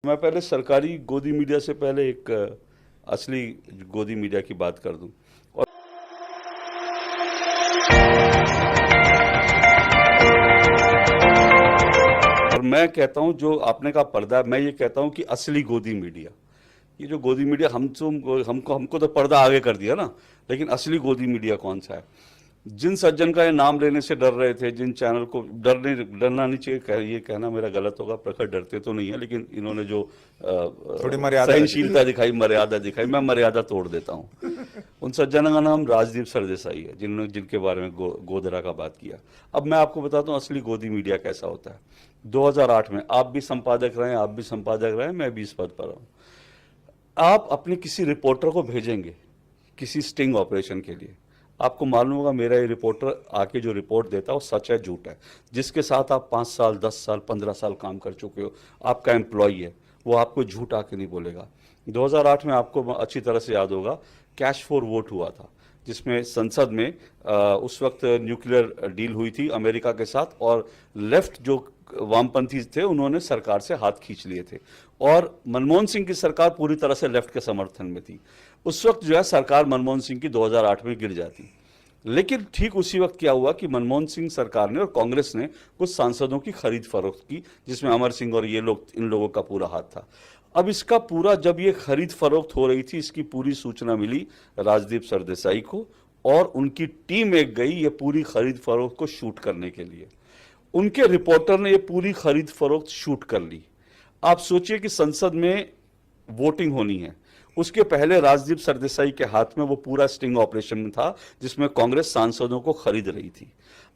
मैं पहले सरकारी गोदी मीडिया से पहले एक असली गोदी मीडिया की बात कर दूं। और मैं कहता हूं जो आपने कहा पर्दा, मैं ये कहता हूं कि असली गोदी मीडिया, ये जो गोदी मीडिया हमको तो पर्दा आगे कर दिया ना, लेकिन असली गोदी मीडिया कौन सा है? जिन सज्जन का ये नाम लेने से डर रहे थे, जिन चैनल को डरना नहीं चाहिए, ये कहना मेरा गलत होगा, प्रखर डरते तो नहीं है, लेकिन इन्होंने जो थोड़ी मर्यादा सहनशीलता दिखाई, मर्यादा दिखाई, मैं मर्यादा तोड़ देता हूँ। उन सज्जनों का नाम राजदीप सरदेसाई है, जिनके बारे में गोधरा का बात किया। अब मैं आपको बताता हूँ असली गोदी मीडिया कैसा होता है। 2008 में आप भी संपादक रहे, आप भी संपादक रहे, मैं भी इस पद पर हूँ। आप अपने किसी रिपोर्टर को भेजेंगे किसी स्टिंग ऑपरेशन के लिए, आपको मालूम होगा मेरा ये रिपोर्टर आके जो रिपोर्ट देता है वो सच है झूठ है। जिसके साथ आप 5 साल 10 साल 15 साल काम कर चुके हो, आपका एम्प्लॉई है, वो आपको झूठ आके नहीं बोलेगा। 2008 में आपको अच्छी तरह से याद होगा कैश फॉर वोट हुआ था, जिसमें संसद में उस वक्त न्यूक्लियर डील हुई थी अमेरिका के साथ, और लेफ्ट जो वामपंथी थे उन्होंने सरकार से हाथ खींच लिए थे, और मनमोहन सिंह की सरकार पूरी तरह से लेफ्ट के समर्थन में थी। उस वक्त जो है सरकार मनमोहन सिंह की 2008 में गिर जाती। लेकिन ठीक उसी वक्त क्या हुआ कि मनमोहन सिंह सरकार ने और कांग्रेस ने कुछ सांसदों की खरीद फरोख्त की, जिसमें अमर सिंह और ये लोग, इन लोगों का पूरा हाथ था। अब इसका पूरा, जब ये खरीद फरोख्त हो रही थी, इसकी पूरी सूचना मिली राजदीप सरदेसाई को, और उनकी टीम एक गई ये पूरी खरीद फरोख्त को शूट करने के लिए। उनके रिपोर्टर ने ये पूरी खरीद फरोख्त शूट कर ली। आप सोचिए कि संसद में वोटिंग होनी है, उसके पहले राजदीप सरदेसाई के हाथ में वो पूरा स्टिंग ऑपरेशन था, जिसमें कांग्रेस सांसदों को खरीद रही थी।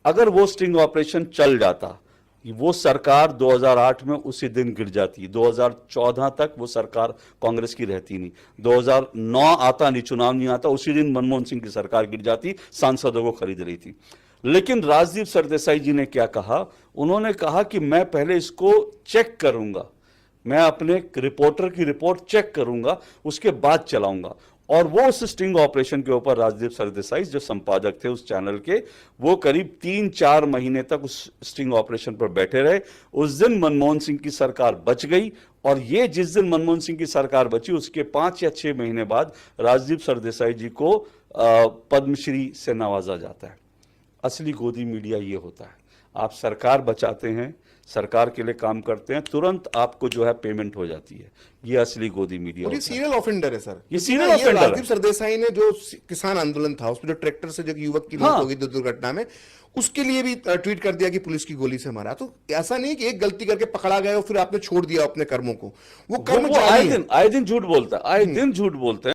अगर वो स्टिंग ऑपरेशन चल जाता, वो सरकार 2008 में उसी दिन गिर जाती। 2014 तक वो सरकार कांग्रेस की रहती नहीं। 2009 आता नहीं, चुनाव नहीं आता, उसी दिन मनमोहन सिंह की सरकार गिर जाती, सांसदों को खरीद रही थी। लेकिन राजदीप सरदेसाई जी ने क्या कहा? उन्होंने कहा कि मैं पहले इसको चेक करूंगा, मैं अपने रिपोर्टर की रिपोर्ट चेक करूंगा, उसके बाद चलाऊंगा। और वो उस स्टिंग ऑपरेशन के ऊपर राजदीप सरदेसाई जो संपादक थे उस चैनल के, वो करीब 3-4 महीने तक उस स्टिंग ऑपरेशन पर बैठे रहे। उस दिन मनमोहन सिंह की सरकार बच गई, और ये जिस दिन मनमोहन सिंह की सरकार बची उसके 5 या 6 महीने बाद राजदीप सरदेसाई जी को पद्मश्री से नवाजा जाता है। असली गोदी मीडिया ये होता है, आप सरकार बचाते हैं, सरकार के लिए काम करते हैं, तुरंत आपको जो है पेमेंट हो जाती है। ये असली गोदी मीडिया और ये सीरियल ऑफेंडर है सर, ये सीरियल ऑफेंडर है। राजदीप सरदेसाई ने जो किसान आंदोलन था उसमें जो ट्रैक्टर से जो युवक की मौत हो गई दुर्घटना में, उसके लिए भी ट्वीट कर दिया कि पुलिस की गोली से मारा। तो ऐसा नहीं कि एक गलती करके पकड़ा गया और फिर आपने छोड़ दिया अपने कर्मों को, वो कर्म आए दिन झूठ बोलता है, आए दिन झूठ बोलते हैं।